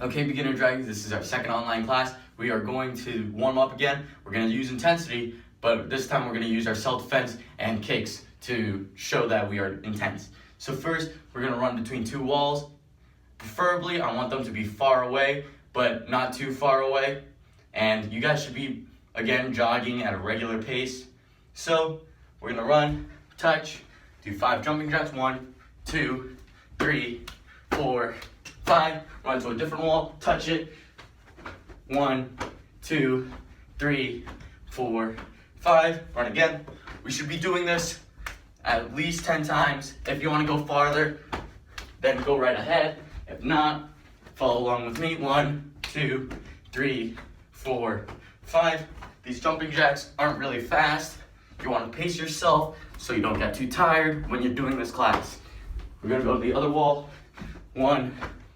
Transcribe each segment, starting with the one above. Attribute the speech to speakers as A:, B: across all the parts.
A: Okay, beginner dragons, this is our second online class. We are going to warm up again. We're going to use intensity, but this time we're going to use our self-defense and kicks to show that we are intense. So first, we're going to run between two walls. Preferably, I want them to be far away, but not too far away. And you guys should be, again, jogging at a regular pace. So we're going to run, touch, do 5 jumping jacks. 1, 2, 3, 4, 5. Run to a different wall, touch it. 1, 2, 3, 4, 5. Run again. We should be doing this at least 10 times. If you want to go farther, then go right ahead. If not, follow along with me. 1, 2, 3, 4, 5. These jumping jacks aren't really fast. You want to pace yourself so you don't get too tired when you're doing this class. We're going to go to the other wall. 1,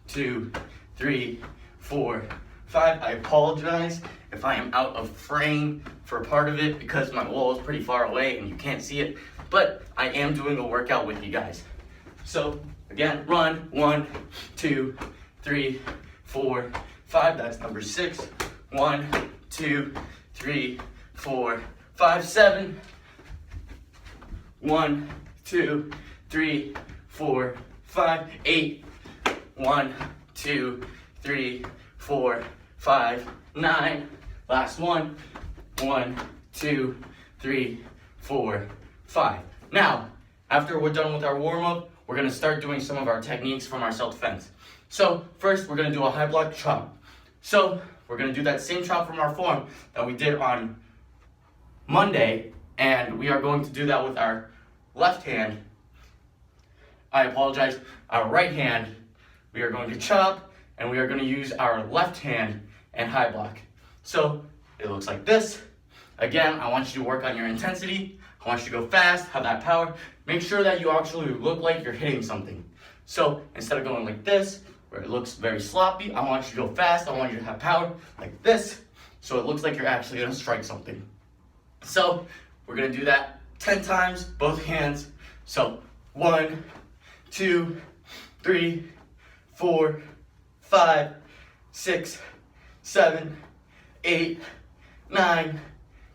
A: 2, 3, 4, 5. I apologize if I am out of frame for part of it because my wall is pretty far away and you can't see it, but I am doing a workout with you guys. So again, run. 1, 2, 3, 4, 5. That's number 6. 1, 2, 3, 4, 5, 7. 1, 2, 3, 4, 5, 8. 1, 2, 3, 4, 5, 9. Last one. 1, 2, 3, 4, 5. Now, after we're done with our warm-up, we're going to start doing some of our techniques from our self-defense. So, first, we're going to do a high block chop. So, we're going to do that same chop from our form that we did on Monday, and we are going to do that with our left hand. I apologize, our right hand. We are going to chop, and we are going to use our left hand and high block. So it looks like this. Again, I want you to work on your intensity. I want you to go fast, have that power. Make sure that you actually look like you're hitting something. So instead of going like this, where it looks very sloppy, I want you to go fast. I want you to have power like this, so it looks like you're actually going to strike something. So we're going to do that 10 times, both hands. So 1, 2, 3, 4, 5, 6, 7, 8, 9,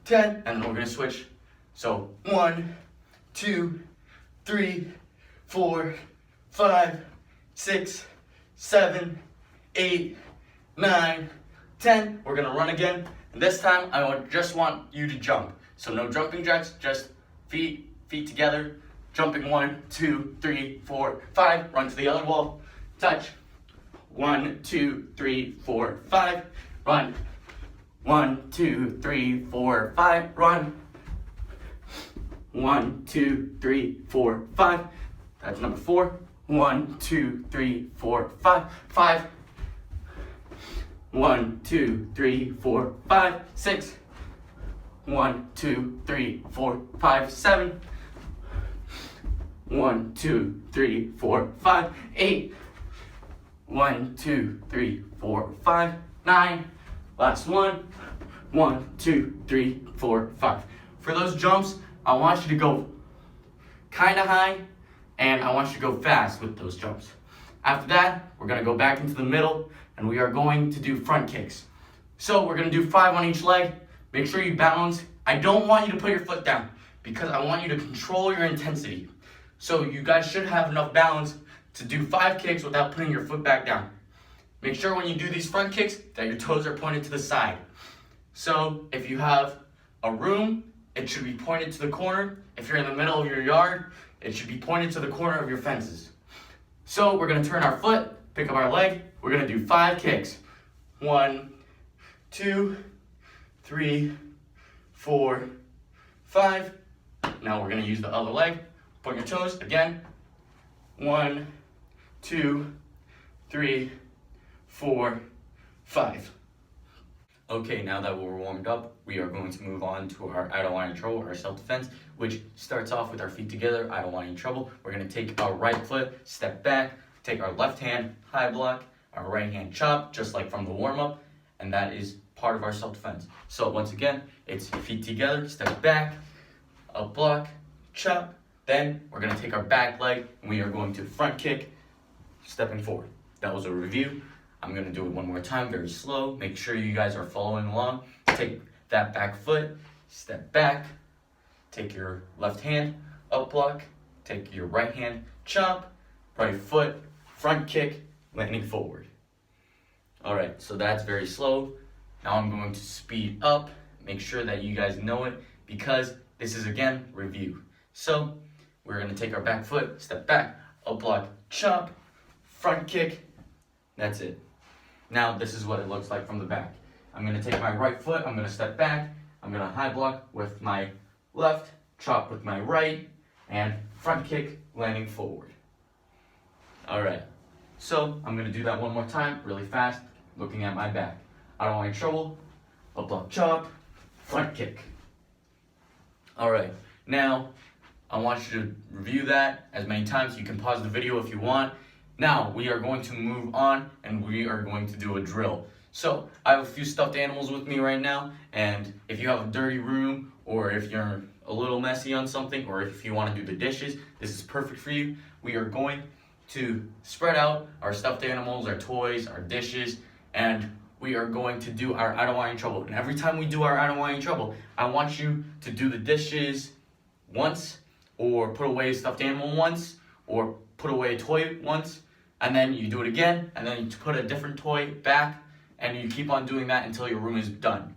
A: 10, and then we're going to switch. So 1, 2, 3, 4, 5, 6, 7, 8, 9, 10. We're going to run again, and this time I just want you to jump. So no jumping jacks, just feet together, jumping. 1, 2, 3, 4, 5. Run to the other wall, touch. 1, 2, 3, 4, 5. Run. 1, 2, 3, 4, 5. Run. 1, 2, 3, 4, 5. That's number 4. 1, 2, 3, 4, 5. 5. 1, 2, 3, 4, 5. 6. 1, 2, 3, 4, 5. 7. 1, 2, 3, 4, 5. 8. 1, 2, 3, 4, 5. 9. Last one. 1, 2, 3, 4, 5. For those jumps, I want you to go kind of high, and I want you to go fast with those jumps. After that, we're going to go back into the middle, and we are going to do front kicks. So we're going to do 5 on each leg. Make sure you balance. I don't want you to put your foot down because I want you to control your intensity. So you guys should have enough balance to do 5 kicks without putting your foot back down. Make sure when you do these front kicks that your toes are pointed to the side. So if you have a room, it should be pointed to the corner. If you're in the middle of your yard, it should be pointed to the corner of your fences. So we're going to turn our foot, pick up our leg. We're going to do 5 kicks. 1, 2, 3, 4, 5. Now we're going to use the other leg. Point your toes again. 1, 2, 3, 4, 5. Okay, now that we're warmed up, we are going to move on to our I don't want any trouble, our self-defense, which starts off with our feet together. I don't want any trouble. We're going to take our right foot, step back, take our left hand, high block, our right hand chop, just like from the warm-up, and that is part of our self-defense. So once again, it's feet together, step back, up block, chop. Then we're going to take our back leg, and we are going to front kick, stepping forward. That was a review. I'm gonna do it one more time, very slow. Make sure you guys are following along. Take that back foot, step back, take your left hand, up block, take your right hand, chop, right foot, front kick, landing forward. All right, so that's very slow. Now I'm going to speed up, make sure that you guys know it, because this is, again, review. So we're gonna take our back foot, step back, up block, chop, front kick, that's it. Now this is what it looks like from the back. I'm gonna take my right foot, I'm gonna step back, I'm gonna high block with my left, chop with my right, and front kick, landing forward. All right, so I'm gonna do that one more time, really fast, looking at my back. I don't want any trouble, up block, chop, front kick. All right, now I want you to review that as many times. You can pause the video if you want. Now we are going to move on and we are going to do a drill. So I have a few stuffed animals with me right now, and if you have a dirty room or if you're a little messy on something or if you want to do the dishes, this is perfect for you. We are going to spread out our stuffed animals, our toys, our dishes, and we are going to do our I don't want any trouble. And every time we do our I don't want any trouble, I want you to do the dishes once, or put away a stuffed animal once, or put away a toy once, and then you do it again, and then you put a different toy back, and you keep on doing that until your room is done.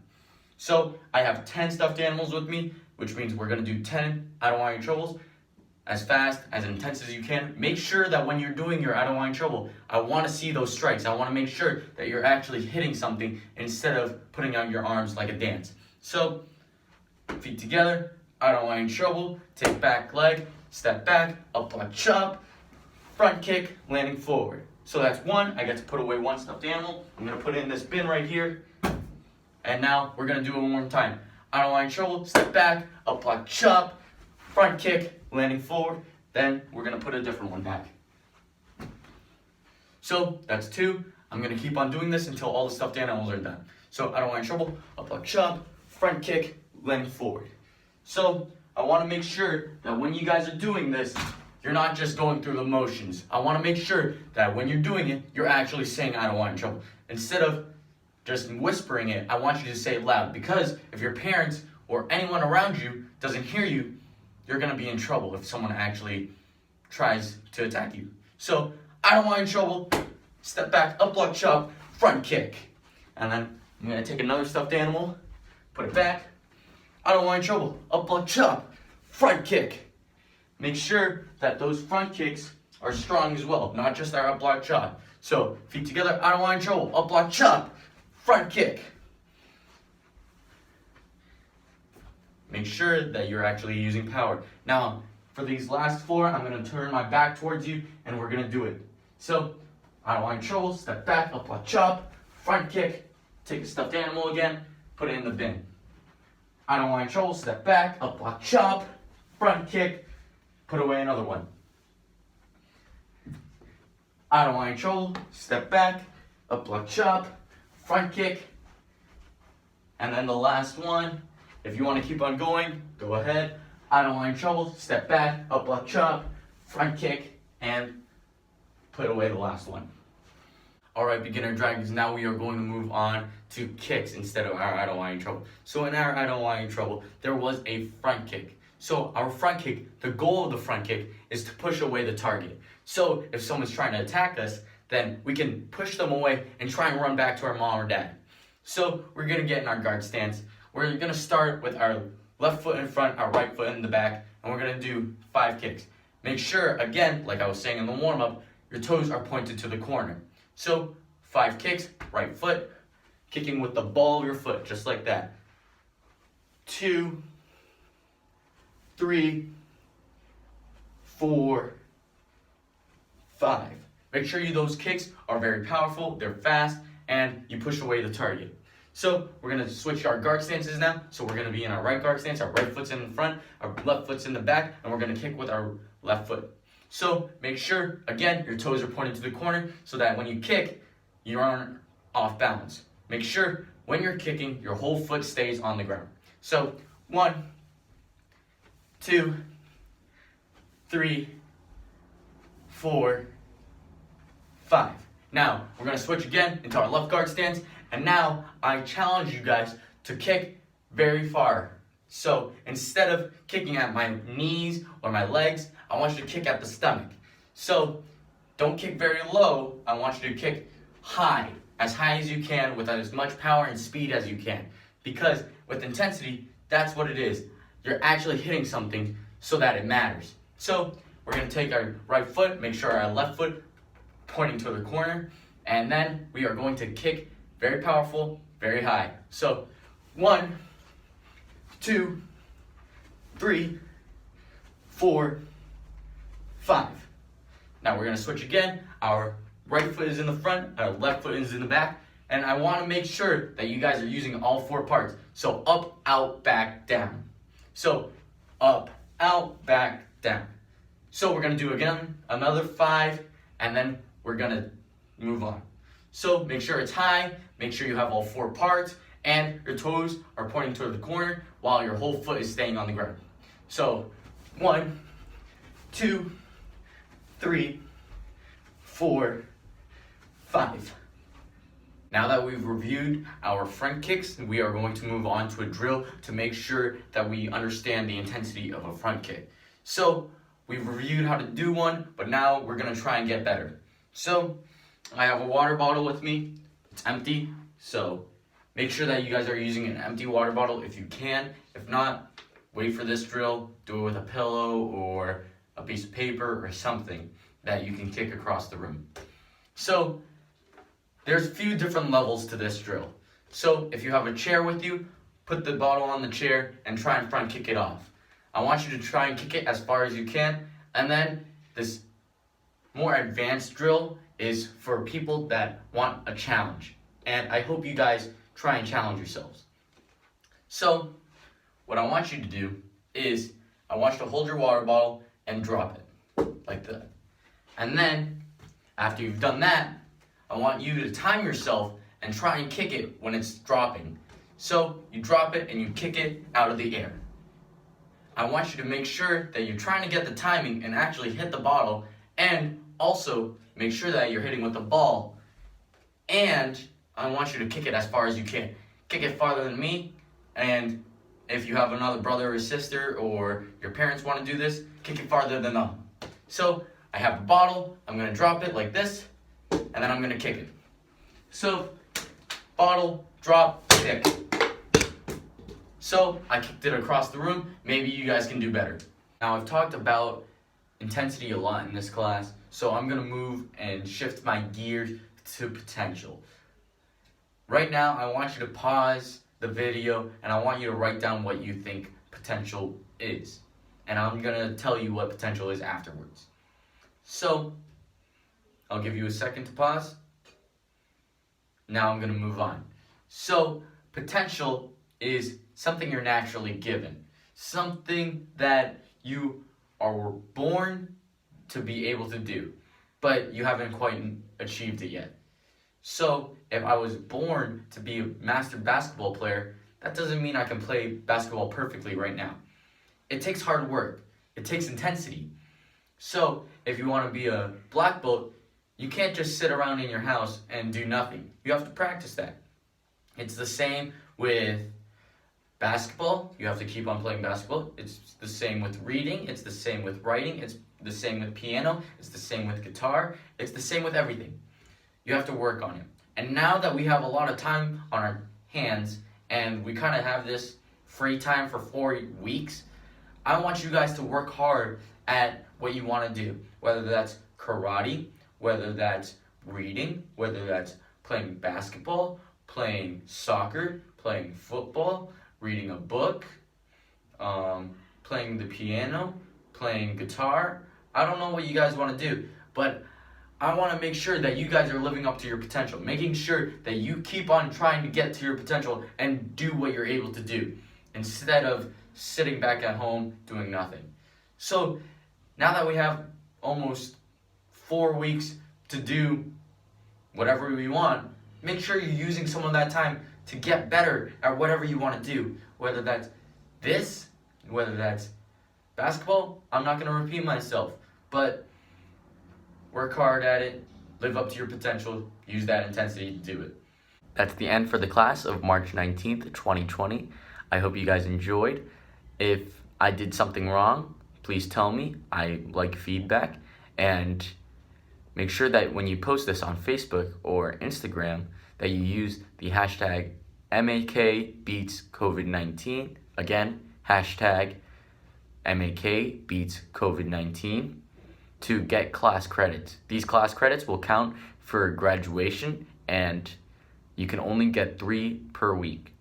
A: So I have 10 stuffed animals with me, which means we're gonna do 10 I don't want any troubles, as fast, as intense as you can. Make sure that when you're doing your I don't want any trouble, I wanna see those strikes. I wanna make sure that you're actually hitting something instead of putting out your arms like a dance. So, feet together, I don't want any trouble, take back leg, step back, up block, chop, front kick, landing forward. So that's one, I get to put away one stuffed animal. I'm gonna put it in this bin right here. And now we're gonna do it one more time. I don't want any trouble, step back, up block, chop, front kick, landing forward. Then we're gonna put a different one back. So that's two. I'm gonna keep on doing this until all the stuffed animals are done. So I don't want any trouble, up block, chop, front kick, landing forward. So I wanna make sure that when you guys are doing this, you're not just going through the motions. I wanna make sure that when you're doing it, you're actually saying I don't want any trouble. Instead of just whispering it, I want you to say it loud, because if your parents or anyone around you doesn't hear you, you're gonna be in trouble if someone actually tries to attack you. So, I don't want any trouble, step back, up block, chop, front kick. And then I'm gonna take another stuffed animal, put it back. I don't want any trouble, up block, chop, front kick. Make sure that those front kicks are strong as well, not just our up block, chop. So, feet together, I don't want any trouble, up block, chop, front kick. Make sure that you're actually using power. Now, for these last four, I'm gonna turn my back towards you and we're gonna do it. So, I don't want any trouble, step back, up block, chop, front kick, take a stuffed animal again, put it in the bin. I don't want any trouble, step back, up block, chop, front kick, put away another one. I don't want any trouble, step back, up block, chop, front kick, and then the last one. If you want to keep on going, go ahead. I don't want any trouble, step back, up block, chop, front kick, and put away the last one. Alright, beginner dragons, now we are going to move on to kicks instead of our I don't want any trouble. So in our I don't want any trouble, there was a front kick. So our front kick, the goal of the front kick is to push away the target. So if someone's trying to attack us, then we can push them away and try and run back to our mom or dad. So we're going to get in our guard stance. We're going to start with our left foot in front, our right foot in the back, and we're going to do 5 kicks. Make sure, again, like I was saying in the warm-up, your toes are pointed to the corner. So 5 kicks, right foot, kicking with the ball of your foot, just like that. 2, 3, 4, 5. Make sure those kicks are very powerful, they're fast, and you push away the target. So we're going to switch our guard stances now. So we're going to be in our right guard stance, our right foot's in the front, our left foot's in the back, and we're going to kick with our left foot. So make sure, again, your toes are pointed to the corner so that when you kick, you aren't off balance. Make sure when you're kicking, your whole foot stays on the ground. So 1, 2, 3, 4, 5. Now, we're going to switch again into our left guard stance, and now I challenge you guys to kick very far. So instead of kicking at my knees or my legs, I want you to kick at the stomach. So don't kick very low, I want you to kick high as you can with as much power and speed as you can. Because with intensity, that's what it is. You're actually hitting something so that it matters. So we're going to take our right foot, make sure our left foot pointing to the corner, and then we are going to kick very powerful, very high. So 1, 2, 3, 4, 5. Now we're going to switch again. Our right foot is in the front, our left foot is in the back, and I want to make sure that you guys are using all 4 parts. So up, out, back, down. So up, out, back, down. So we're going to do again another 5, and then we're going to move on. So make sure it's high, make sure you have all 4 parts, and your toes are pointing toward the corner while your whole foot is staying on the ground. So 1, 2, 3, 4, 5. Now that we've reviewed our front kicks, we are going to move on to a drill to make sure that we understand the intensity of a front kick. So we've reviewed how to do one, but now we're going to try and get better. So I have a water bottle with me. It's empty, so make sure that you guys are using an empty water bottle if you can. If not, wait for this drill, do it with a pillow or a piece of paper or something that you can kick across the room. So there's a few different levels to this drill. So if you have a chair with you, put the bottle on the chair and try and front kick it off. I want you to try and kick it as far as you can, and then this more advanced drill is for people that want a challenge. And I hope you guys try and challenge yourselves. So what I want you to do is I want you to hold your water bottle and drop it like that. And then after you've done that, I want you to time yourself and try and kick it when it's dropping. So you drop it and you kick it out of the air. I want you to make sure that you're trying to get the timing and actually hit the bottle, and also make sure that you're hitting with the ball. And I want you to kick it as far as you can. Kick it farther than me, and if you have another brother or sister or your parents want to do this, kick it farther than them. So I have a bottle, I'm going to drop it like this, and then I'm going to kick it. So bottle, drop, kick. So I kicked it across the room. Maybe you guys can do better. Now I've talked about intensity a lot in this class, so I'm going to move and shift my gears to potential. Right now I want you to pause the video and I want you to write down what you think potential is. And I'm going to tell you what potential is afterwards. So I'll give you a second to pause. Now I'm going to move on. So potential is something you're naturally given. Something that you are born to be able to do, but you haven't quite achieved it yet. So if I was born to be a master basketball player, that doesn't mean I can play basketball perfectly right now. It takes hard work. It takes intensity. So if you want to be a black belt, you can't just sit around in your house and do nothing. You have to practice that. It's the same with basketball. You have to keep on playing basketball. It's the same with reading. It's the same with writing. It's the same with piano. It's the same with guitar. It's the same with everything. You have to work on it. And now that we have a lot of time on our hands and we kind of have this free time for 4 weeks, I want you guys to work hard at what you want to do. Whether that's karate, whether that's reading, whether that's playing basketball, playing soccer, playing football, reading a book, playing the piano, playing guitar. I don't know what you guys want to do, but I want to make sure that you guys are living up to your potential, making sure that you keep on trying to get to your potential and do what you're able to do, instead of sitting back at home doing nothing. So now that we have almost 4 weeks to do whatever we want, make sure you're using some of that time to get better at whatever you want to do. Whether that's this, whether that's basketball, I'm not going to repeat myself, but work hard at it, live up to your potential, use that intensity to do it. That's the end for the class of March 19th, 2020. I hope you guys enjoyed. If I did something wrong, please tell me. I like feedback. And make sure that when you post this on Facebook or Instagram, that you use the hashtag MAKBeatsCovid-19. Again, hashtag MAKBeatsCovid-19 to get class credits. These class credits will count for graduation, and you can only get 3 per week.